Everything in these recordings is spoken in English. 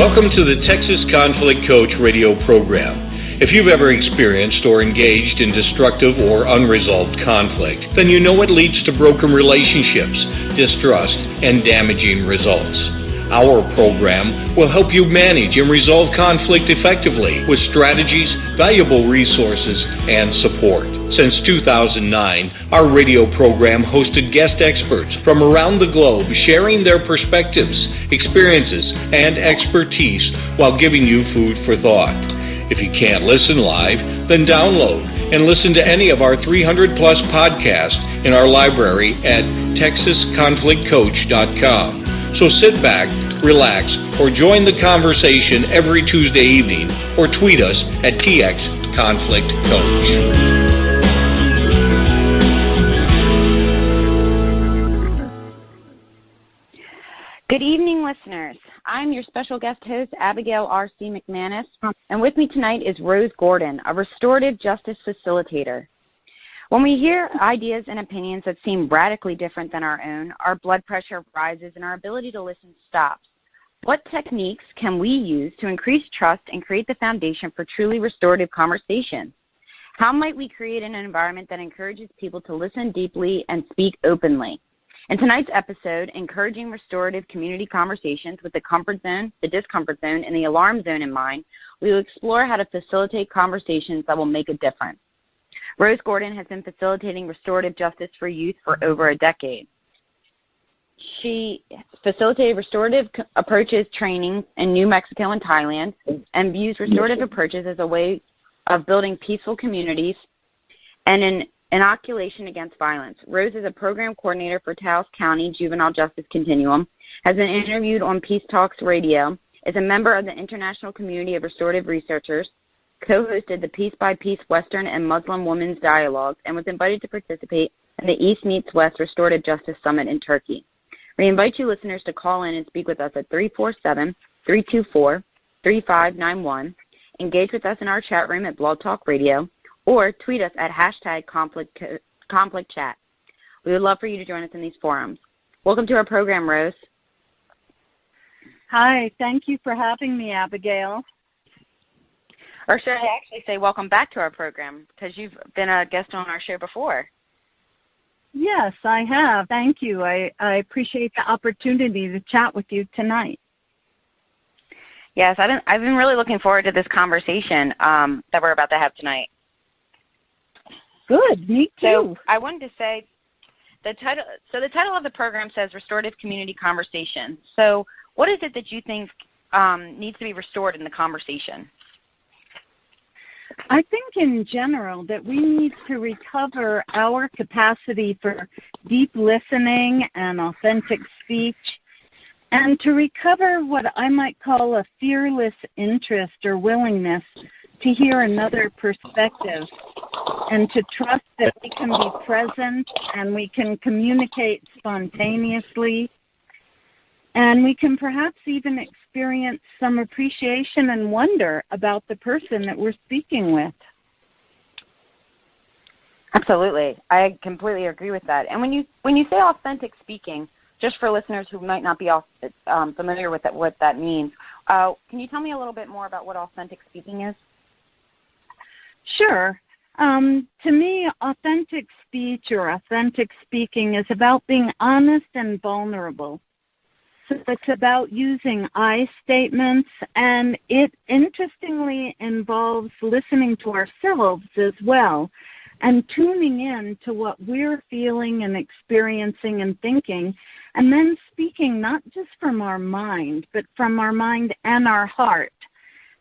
Welcome to the Texas Conflict Coach radio program. If you've ever experienced or engaged in destructive or unresolved conflict, then you know it leads to broken relationships, distrust, and damaging results. Our program will help you manage and resolve conflict effectively with strategies, valuable resources, and support. Since 2009, our radio program hosted guest experts from around the globe sharing their perspectives, experiences, and expertise while giving you food for thought. If you can't listen live, then download and listen to any of our 300-plus podcasts in our library at texasconflictcoach.com. So sit back, relax, or join the conversation every Tuesday evening, or tweet us at PeaceXPeace. Good evening, listeners. I'm your special guest host, Abigail R.C. McManus, and with me tonight is Rose Gordon, a Restorative Justice Facilitator. When we hear ideas and opinions that seem radically different than our own, our blood pressure rises and our ability to listen stops. What techniques can we use to increase trust and create the foundation for truly restorative conversation? How might we create an environment that encourages people to listen deeply and speak openly? In tonight's episode, Encouraging Restorative Community Conversations with the Comfort Zone, the Discomfort Zone, and the Alarm Zone in mind, we will explore how to facilitate conversations that will make a difference. Rose Gordon has been facilitating restorative justice for youth for over a decade. She facilitated restorative approaches training in New Mexico and Thailand and views restorative approaches as a way of building peaceful communities and an inoculation against violence. Rose is a program coordinator for Taos County Juvenile Justice Continuum, has been interviewed on Peace Talks Radio, is a member of the International Community of Restorative Researchers, co-hosted the Peace by Peace Western and Muslim Women's Dialogue, and was invited to participate in the East Meets West Restorative Justice Summit in Turkey. We invite you listeners to call in and speak with us at 347-324-3591, engage with us in our chat room at Blog Talk Radio, or tweet us at #ConflictChat. We would love for you to join us in these forums. Welcome to our program, Rose. Hi, thank you for having me, Abigail. Or should I actually say welcome back to our program, because you've been a guest on our show before. Yes, I have. Thank you. I appreciate the opportunity to chat with you tonight. Yes, I've been really looking forward to this conversation that we're about to have tonight. Good, me too. So I wanted to say the title of the program says Restorative Community Conversations. So what is it that you think needs to be restored in the conversation? I think in general that we need to recover our capacity for deep listening and authentic speech, and to recover what I might call a fearless interest or willingness to hear another perspective, and to trust that we can be present and we can communicate spontaneously, and we can perhaps even experience some appreciation and wonder about the person that we're speaking with. Absolutely. I completely agree with that. And when you say authentic speaking, just for listeners who might not be familiar with what that means, can you tell me a little bit more about what authentic speaking is? Sure. To me, authentic speech or authentic speaking is about being honest and vulnerable. So it's about using I statements, and it interestingly involves listening to ourselves as well and tuning in to what we're feeling and experiencing and thinking, and then speaking not just from our mind, but from our mind and our heart,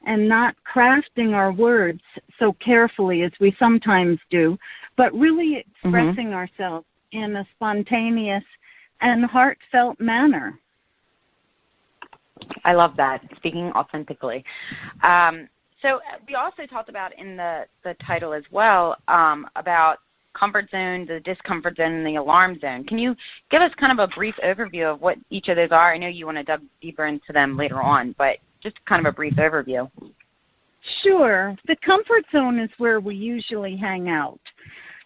and not crafting our words so carefully as we sometimes do, but really expressing ourselves in a spontaneous and heartfelt manner. I love that, speaking authentically. So we also talked about in the title as well about comfort zone, the discomfort zone, and the alarm zone. Can you give us kind of a brief overview of what each of those are? I know you want to dive deeper into them later on, but just kind of a brief overview. Sure. The comfort zone is where we usually hang out.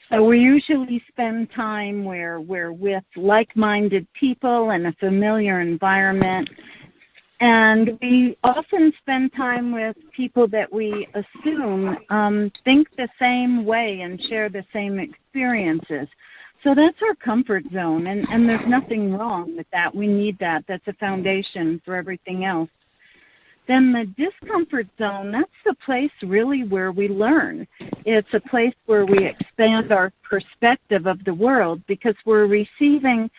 So we usually spend time where we're with like-minded people in a familiar environment. And we often spend time with people that we assume think the same way and share the same experiences. So that's our comfort zone, and there's nothing wrong with that. We need that. That's a foundation for everything else. Then the discomfort zone, that's the place really where we learn. It's a place where we expand our perspective of the world because we're receiving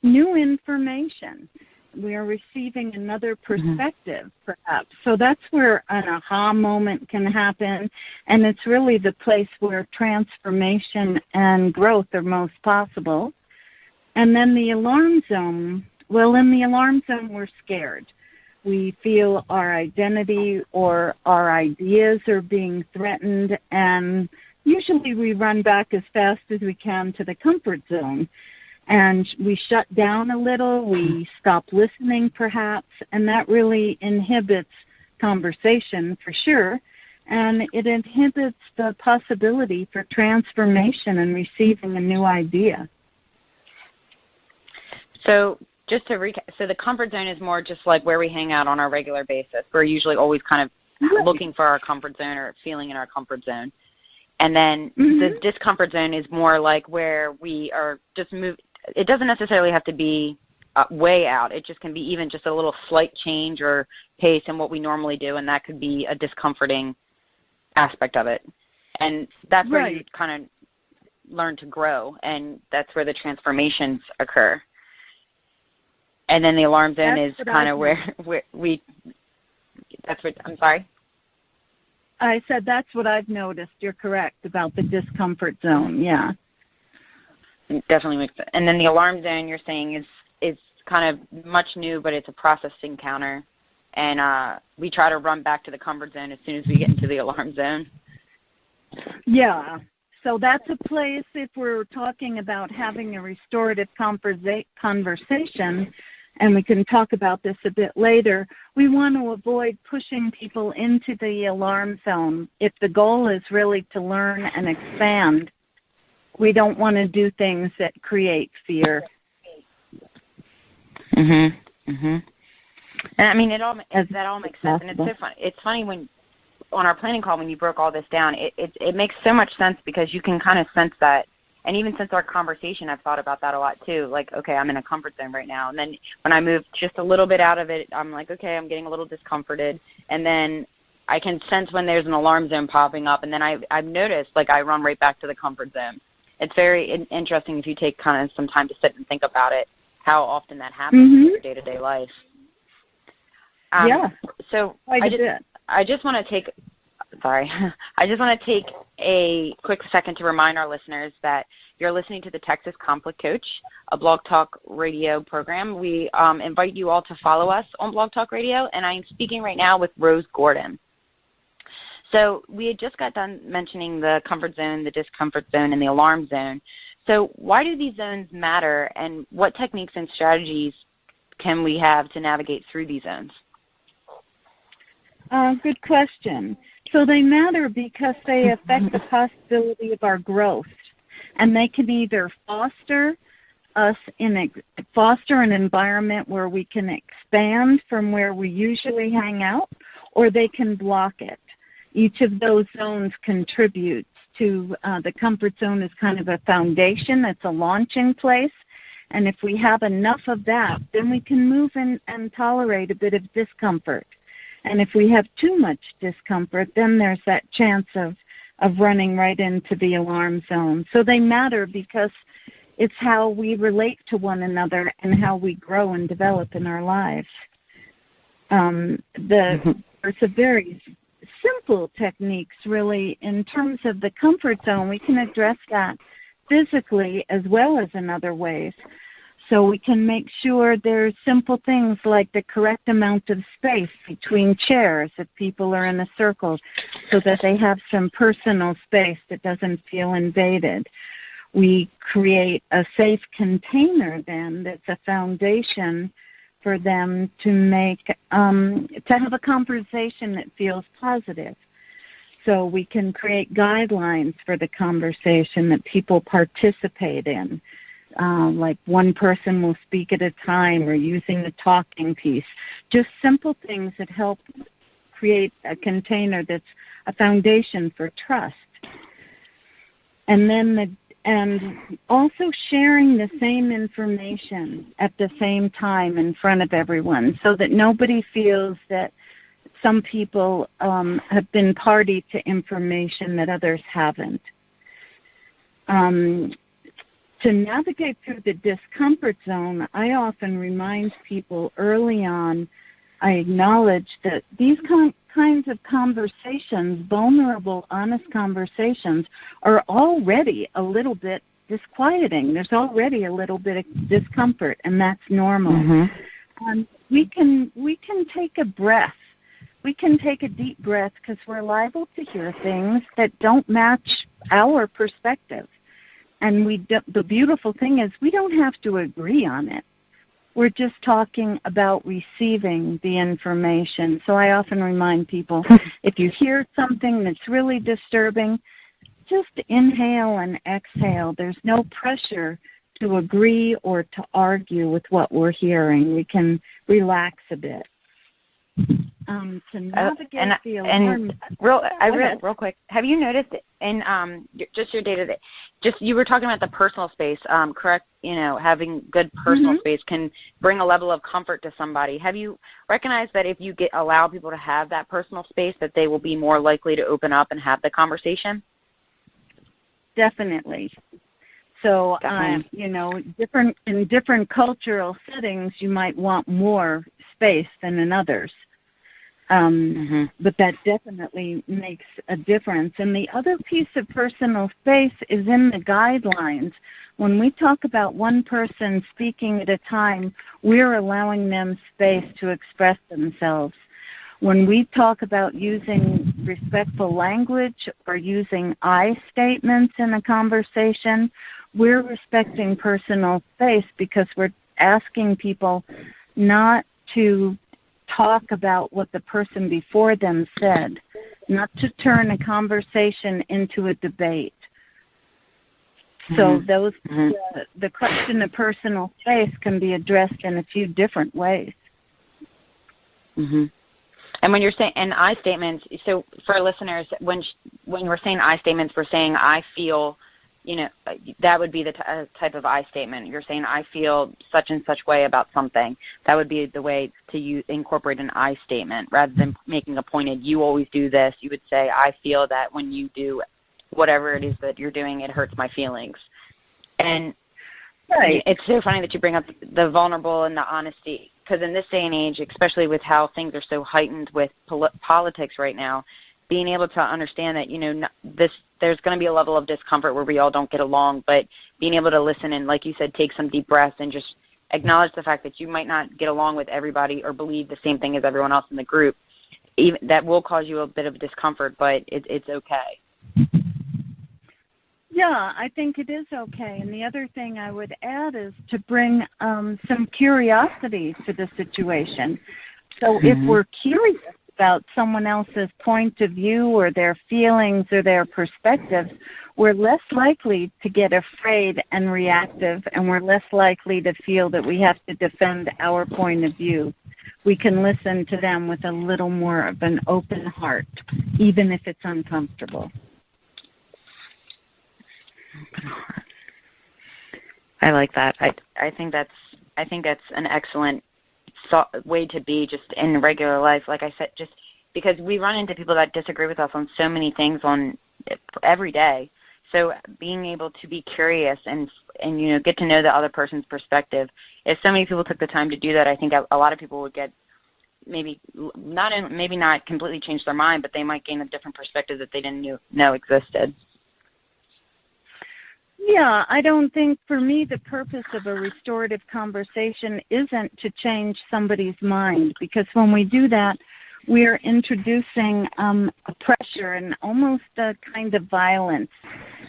new information. We are receiving another perspective, perhaps. So that's where an aha moment can happen, and it's really the place where transformation and growth are most possible. And then the alarm zone, well, in the alarm zone, we're scared. We feel our identity or our ideas are being threatened, and usually we run back as fast as we can to the comfort zone. And we shut down a little, we stop listening perhaps, and that really inhibits conversation for sure. And it inhibits the possibility for transformation and receiving a new idea. So just to recap, so the comfort zone is more just like where we hang out on a regular basis. We're usually always kind of looking for our comfort zone or feeling in our comfort zone. And then the discomfort zone is more like where we are just it doesn't necessarily have to be way out. It just can be even just a little slight change or pace in what we normally do, and that could be a discomforting aspect of it. And that's where you kind of learn to grow, and that's where the transformations occur. And then the alarm zone is kind of where we that's what, I'm sorry? I said that's what I've noticed. You're correct about the discomfort zone, yeah. Definitely makes sense. And then the alarm zone you're saying is kind of much new, but it's a processing counter. And we try to run back to the comfort zone as soon as we get into the alarm zone. Yeah. So that's a place, if we're talking about having a restorative conversation, and we can talk about this a bit later, we want to avoid pushing people into the alarm zone. If the goal is really to learn and expand, we don't want to do things that create fear. And I mean, that all makes sense, and it's so funny. It's funny when on our planning call when you broke all this down. It makes so much sense because you can kind of sense that, and even since our conversation, I've thought about that a lot too. Like, okay, I'm in a comfort zone right now, and then when I move just a little bit out of it, I'm like, okay, I'm getting a little discomforted, and then I can sense when there's an alarm zone popping up, and then I've noticed like I run right back to the comfort zone. It's very interesting if you take kind of some time to sit and think about it, how often that happens in your day-to-day life. So I just want to take a quick second to remind our listeners that you're listening to the Texas Conflict Coach, a Blog Talk Radio program. We invite you all to follow us on Blog Talk Radio, and I'm speaking right now with Rose Gordon. So we had just got done mentioning the comfort zone, the discomfort zone, and the alarm zone. So why do these zones matter, and what techniques and strategies can we have to navigate through these zones? Good question. So they matter because they affect the possibility of our growth, and they can either foster an environment where we can expand from where we usually hang out, or they can block it. Each of those zones contributes to the comfort zone is kind of a foundation. It's a launching place. And if we have enough of that, then we can move and tolerate a bit of discomfort. And if we have too much discomfort, then there's that chance of running right into the alarm zone. So they matter because it's how we relate to one another and how we grow and develop in our lives. There's a very simple techniques, really, in terms of the comfort zone. We can address that physically as well as in other ways. So we can make sure there's simple things like the correct amount of space between chairs if people are in a circle so that they have some personal space that doesn't feel invaded. We create a safe container then that's a foundation for them to make, to have a conversation that feels positive. So we can create guidelines for the conversation that people participate in. like one person will speak at a time, or using the talking piece. Just simple things that help create a container that's a foundation for trust. And then also sharing the same information at the same time in front of everyone, so that nobody feels that some people have been party to information that others haven't. To navigate through the discomfort zone, I often remind people early on, I acknowledge that these kinds of conversations, vulnerable, honest conversations, are already a little bit disquieting. There's already a little bit of discomfort, and that's normal. Mm-hmm. We can take a breath. We can take a deep breath, because we're liable to hear things that don't match our perspective. And the beautiful thing is, we don't have to agree on it. We're just talking about receiving the information. So I often remind people, if you hear something that's really disturbing, just inhale and exhale. There's no pressure to agree or to argue with what we're hearing. We can relax a bit. To navigate the alarm. Real quick, have you noticed in just your day-to-day, you were talking about the personal space, correct? Having good personal space can bring a level of comfort to somebody. Have you recognized that if you allow people to have that personal space, that they will be more likely to open up and have the conversation? Definitely. So, in different cultural settings, you might want more space than in others. But that definitely makes a difference. And the other piece of personal space is in the guidelines. When we talk about one person speaking at a time, we're allowing them space to express themselves. When we talk about using respectful language or using I statements in a conversation, we're respecting personal space, because we're asking people not to talk about what the person before them said, not to turn a conversation into a debate. So the question of personal space can be addressed in a few different ways. Mm-hmm. And when you're saying I statements, so for listeners, when we're saying I statements, we're saying I feel, that would be the type of I statement. You're saying I feel such and such way about something. That would be the way to incorporate an I statement, rather than making a pointed, you always do this. You would say, I feel that when you do whatever it is that you're doing, it hurts my feelings. And it's so funny that you bring up the vulnerable and the honesty, because in this day and age, especially with how things are so heightened with politics right now, being able to understand that, there's going to be a level of discomfort where we all don't get along, but being able to listen and, like you said, take some deep breaths and just acknowledge the fact that you might not get along with everybody or believe the same thing as everyone else in the group, even that will cause you a bit of discomfort, but it's okay. Yeah, I think it is okay. And the other thing I would add is to bring some curiosity to the situation. So if we're curious about someone else's point of view or their feelings or their perspectives, we're less likely to get afraid and reactive, and we're less likely to feel that we have to defend our point of view. We can listen to them with a little more of an open heart, even if it's uncomfortable. I like that. I think that's an excellent way to be just in regular life. Like I said, just because we run into people that disagree with us on so many things on every day. So being able to be curious and get to know the other person's perspective. If so many people took the time to do that, I think a lot of people would get maybe not completely change their mind, but they might gain a different perspective that they didn't know existed. Yeah, I don't think, for me, the purpose of a restorative conversation isn't to change somebody's mind, because when we do that, we're introducing a pressure and almost a kind of violence.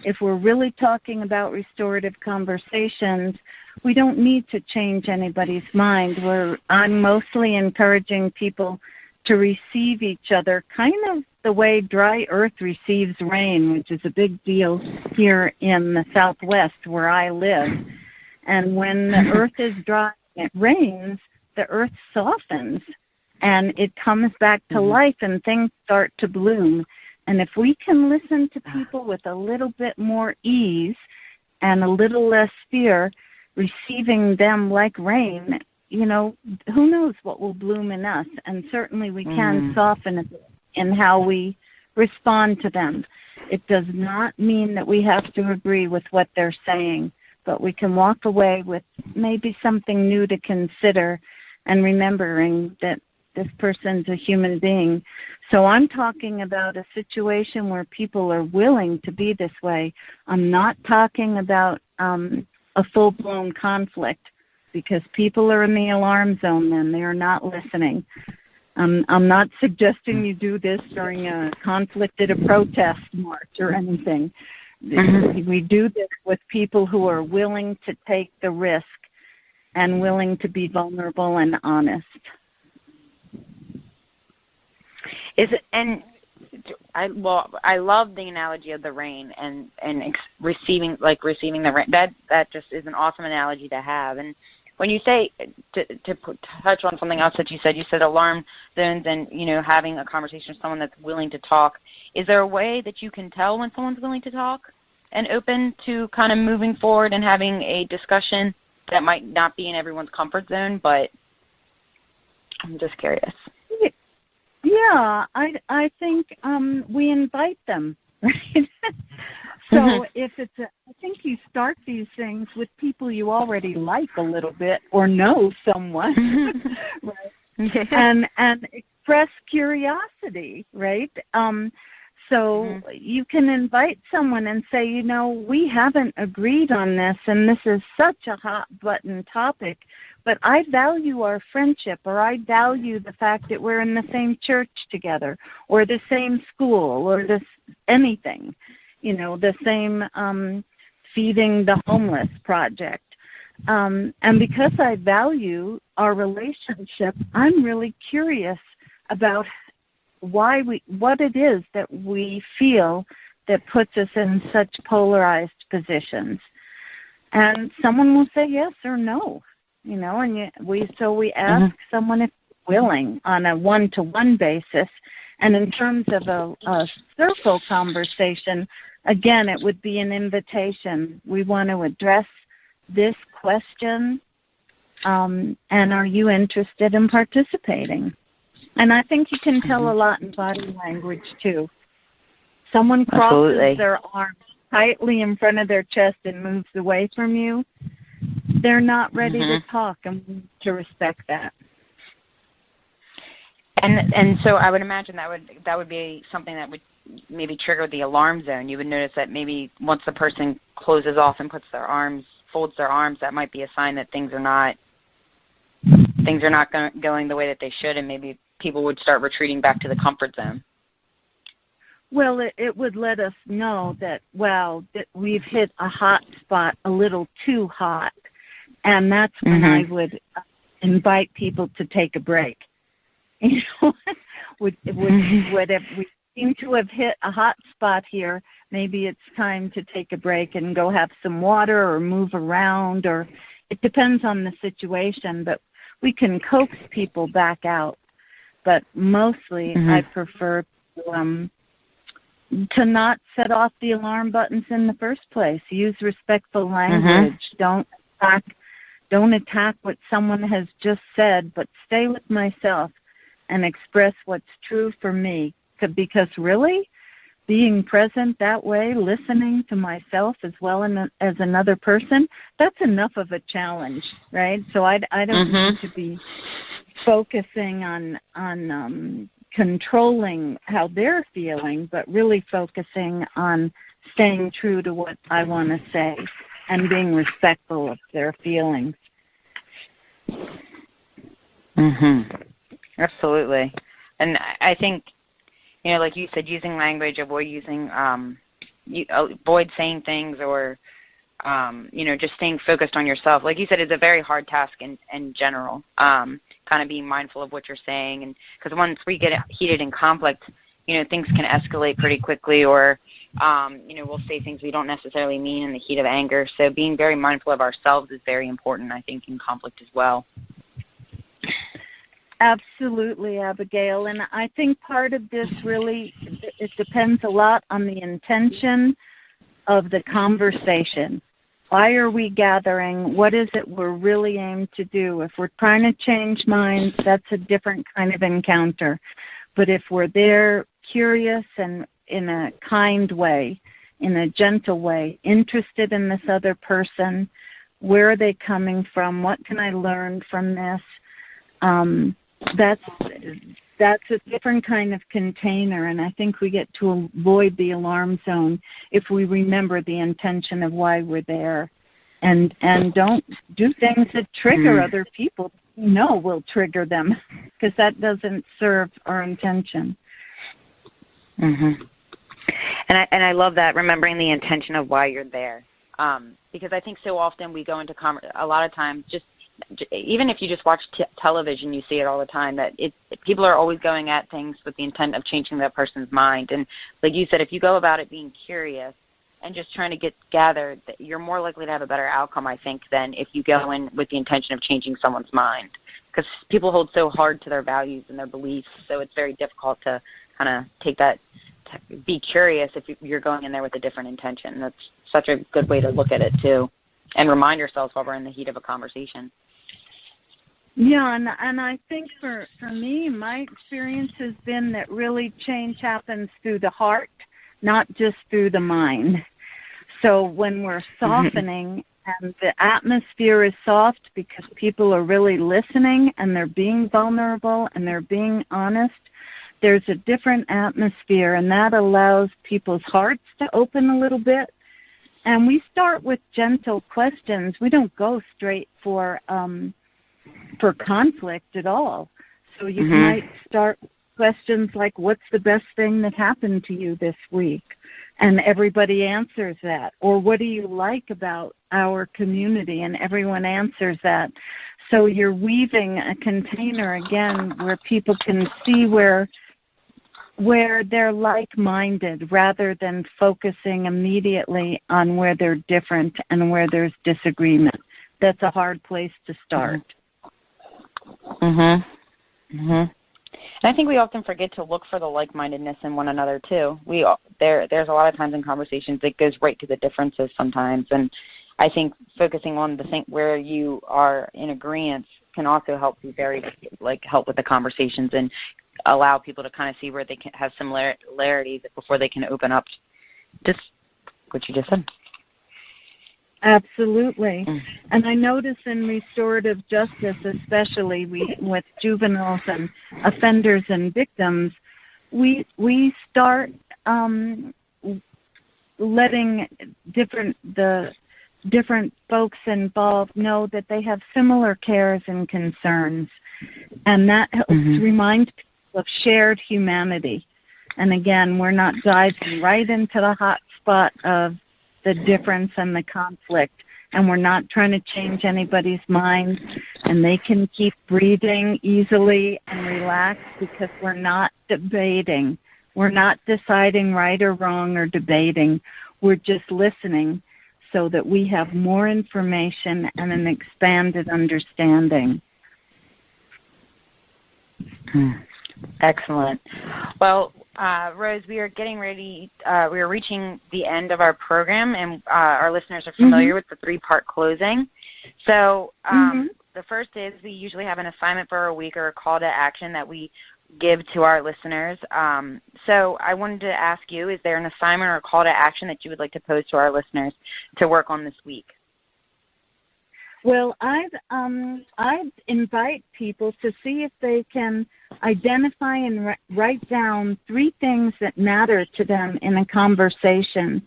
If we're really talking about restorative conversations, we don't need to change anybody's mind. I'm mostly encouraging people to receive each other kind of the way dry earth receives rain, which is a big deal here in the Southwest where I live. And when the earth is dry and it rains, the earth softens and it comes back to life and things start to bloom. And if we can listen to people with a little bit more ease and a little less fear, receiving them like rain, you know, who knows what will bloom in us. And certainly we can soften it in how we respond to them. It does not mean that we have to agree with what they're saying, but we can walk away with maybe something new to consider and remembering that this person's a human being. So I'm talking about a situation where people are willing to be this way. I'm not talking about a full-blown conflict, because people are in the alarm zone then. They are not listening. I'm not suggesting you do this during a conflict at a protest march or anything. We do this with people who are willing to take the risk and willing to be vulnerable and honest. I love the analogy of the rain and receiving the rain. That just is an awesome analogy to have. And when you say to touch on something else that you said alarm zones and, you know, having a conversation with someone that's willing to talk. Is there a way that you can tell when someone's willing to talk and open to kind of moving forward and having a discussion that might not be in everyone's comfort zone? But I'm just curious. Yeah, I think we invite them, right? So if it's I think you start these things with people you already like a little bit or know someone, right? And express curiosity, right? So you can invite someone and say, you know, we haven't agreed on this, and this is such a hot button topic, but I value our friendship, or I value the fact that we're in the same church together, or the same school, or anything, you know, the same feeding the homeless project. And because I value our relationship, I'm really curious about what it is that we feel that puts us in such polarized positions. And someone will say yes or no, you know, and we ask someone if they're willing on a one-to-one basis. And in terms of a circle conversation, again, it would be an invitation. We want to address this question, and are you interested in participating? And I think you can tell a lot in body language, too. Someone crosses their arms tightly in front of their chest and moves away from you. They're not ready to talk, and we need to respect that. And so I would imagine that would be something that would maybe trigger the alarm zone. You would notice that maybe once the person closes off and folds their arms, that might be a sign that things are not going the way that they should, and maybe people would start retreating back to the comfort zone. Well, it would let us know that we've hit a hot spot, a little too hot, and that's when I would invite people to take a break. You know, would if we seem to have hit a hot spot here, maybe it's time to take a break and go have some water or move around, or it depends on the situation, but we can coax people back out. But mostly I prefer to not set off the alarm buttons in the first place. Use respectful language. Don't attack what someone has just said, but stay with myself and express what's true for me. Because really, being present that way, listening to myself as well as another person, that's enough of a challenge, right? So I don't need to be focusing on controlling how they're feeling, but really focusing on staying true to what I want to say and being respectful of their feelings. Absolutely. And I think, you know, like you said, using language, avoid saying things, or, you know, just staying focused on yourself. Like you said, it's a very hard task in general, kind of being mindful of what you're saying. And because once we get heated in conflict, things can escalate pretty quickly, or, we'll say things we don't necessarily mean in the heat of anger. So being very mindful of ourselves is very important, I think, in conflict as well. Absolutely, Abigail. And I think part of this really, it depends a lot on the intention of the conversation. Why are we gathering? What is it we're really aimed to do? If we're trying to change minds, that's a different kind of encounter. But if we're there curious and in a kind way, in a gentle way, interested in this other person, where are they coming from? What can I learn from this? That's a different kind of container, and I think we get to avoid the alarm zone if we remember the intention of why we're there, and don't do things that trigger other people. Will trigger them, because that doesn't serve our intention. Mm-hmm. And I love that, remembering the intention of why you're there, because I think so often we go into a lot of times, just even if you just watch television, you see it all the time, that people are always going at things with the intent of changing that person's mind. And like you said, if you go about it being curious and just trying to get gathered, you're more likely to have a better outcome, I think, than if you go in with the intention of changing someone's mind. Because people hold so hard to their values and their beliefs, so it's very difficult to kind of take that, be curious if you're going in there with a different intention. That's such a good way to look at it, too, and remind yourselves while we're in the heat of a conversation. Yeah, and I think for me, my experience has been that really change happens through the heart, not just through the mind. So when we're softening and the atmosphere is soft because people are really listening and they're being vulnerable and they're being honest, there's a different atmosphere, and that allows people's hearts to open a little bit. And we start with gentle questions. We don't go straight for conflict at all. So you might start with questions like, what's the best thing that happened to you this week? And everybody answers that. Or what do you like about our community? And everyone answers that. So you're weaving a container, again, where people can see where they're like-minded, rather than focusing immediately on where they're different and where there's disagreement. That's a hard place to start. And I think we often forget to look for the like-mindedness in one another too. There's a lot of times in conversations it goes right to the differences sometimes, and I think focusing on the thing where you are in agreement can also help help with the conversations and allow people to kind of see where they can have similarities before they can open up. Just what you just said. Absolutely. And I notice in restorative justice, especially with juveniles and offenders and victims, we start letting the different folks involved know that they have similar cares and concerns. And that helps remind people of shared humanity. And again, we're not diving right into the hot spot of the difference and the conflict, and we're not trying to change anybody's mind, and they can keep breathing easily and relax, because we're not debating. We're not deciding right or wrong or debating. We're just listening so that we have more information and an expanded understanding. Excellent. Well, Rose, we are getting ready. We are reaching the end of our program, and our listeners are familiar with the three-part closing. So the first is we usually have an assignment for a week or a call to action that we give to our listeners. So I wanted to ask you, is there an assignment or a call to action that you would like to pose to our listeners to work on this week? Well, I'd invite people to see if they can identify and write down 3 things that matter to them in a conversation,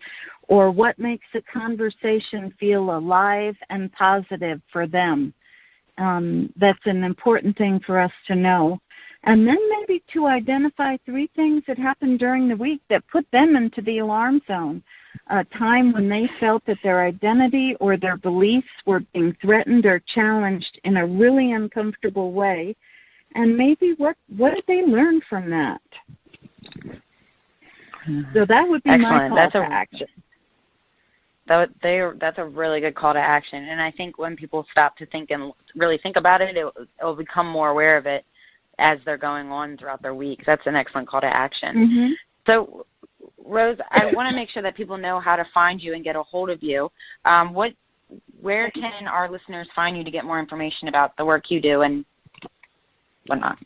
or what makes a conversation feel alive and positive for them. That's an important thing for us to know. And then maybe to identify 3 things that happened during the week that put them into the alarm zone. A time when they felt that their identity or their beliefs were being threatened or challenged in a really uncomfortable way, and maybe what did they learn from that? So that would be Excellent. my call to action. That's a really good call to action. And I think when people stop to think and really think about it, it'll become more aware of it as they're going on throughout their week. That's an excellent call to action. Mm-hmm. So, Rose, I want to make sure that people know how to find you and get a hold of you. Where can our listeners find you to get more information about the work you do and whatnot?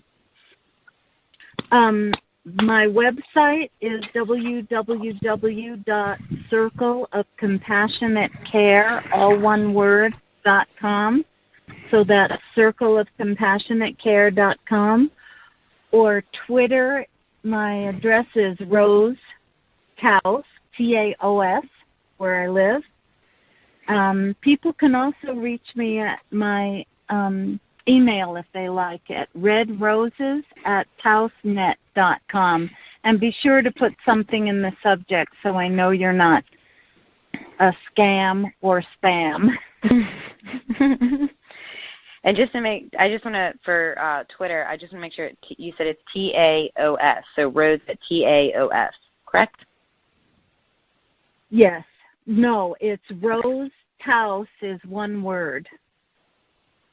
My website is www.circleofcompassionatecare, all one word, .com. So that's circleofcompassionatecare.com. Or Twitter, my address is Rose Taos, Taos, where I live. People can also reach me at my email if they like it, redroses@taosnet.com. And be sure to put something in the subject so I know you're not a scam or spam. And for Twitter, I just want to make sure you said it's TAOS, so Rose at TAOS, correct? Yes. No, it's Rose Taos is one word.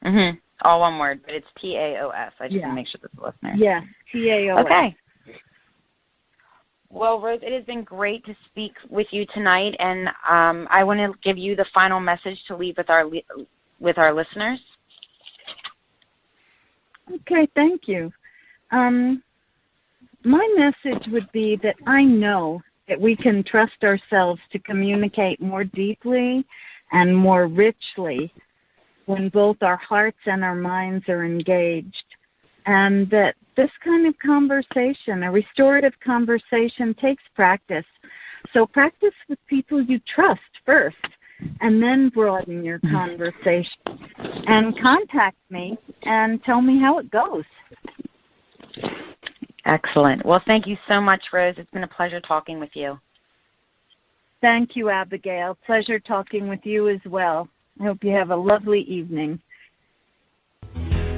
Mm-hmm. All one word, but it's TAOS. I just want to make sure that's the listener. Yes, TAOS. Okay. Well, Rose, it has been great to speak with you tonight, and I want to give you the final message to leave with our listeners. Okay, thank you. My message would be that I know that we can trust ourselves to communicate more deeply and more richly when both our hearts and our minds are engaged. And that this kind of conversation, a restorative conversation, takes practice. So practice with people you trust first, and then broaden your conversation. And contact me and tell me how it goes. Excellent. Well, thank you so much, Rose. It's been a pleasure talking with you. Thank you, Abigail. Pleasure talking with you as well. I hope you have a lovely evening.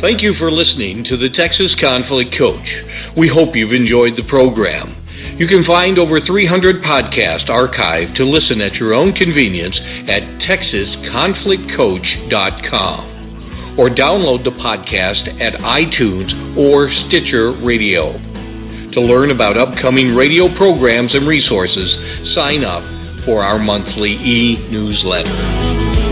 Thank you for listening to the Texas Conflict Coach. We hope you've enjoyed the program. You can find over 300 podcasts archived to listen at your own convenience at texasconflictcoach.com or download the podcast at iTunes or Stitcher Radio. To learn about upcoming radio programs and resources, sign up for our monthly e-newsletter.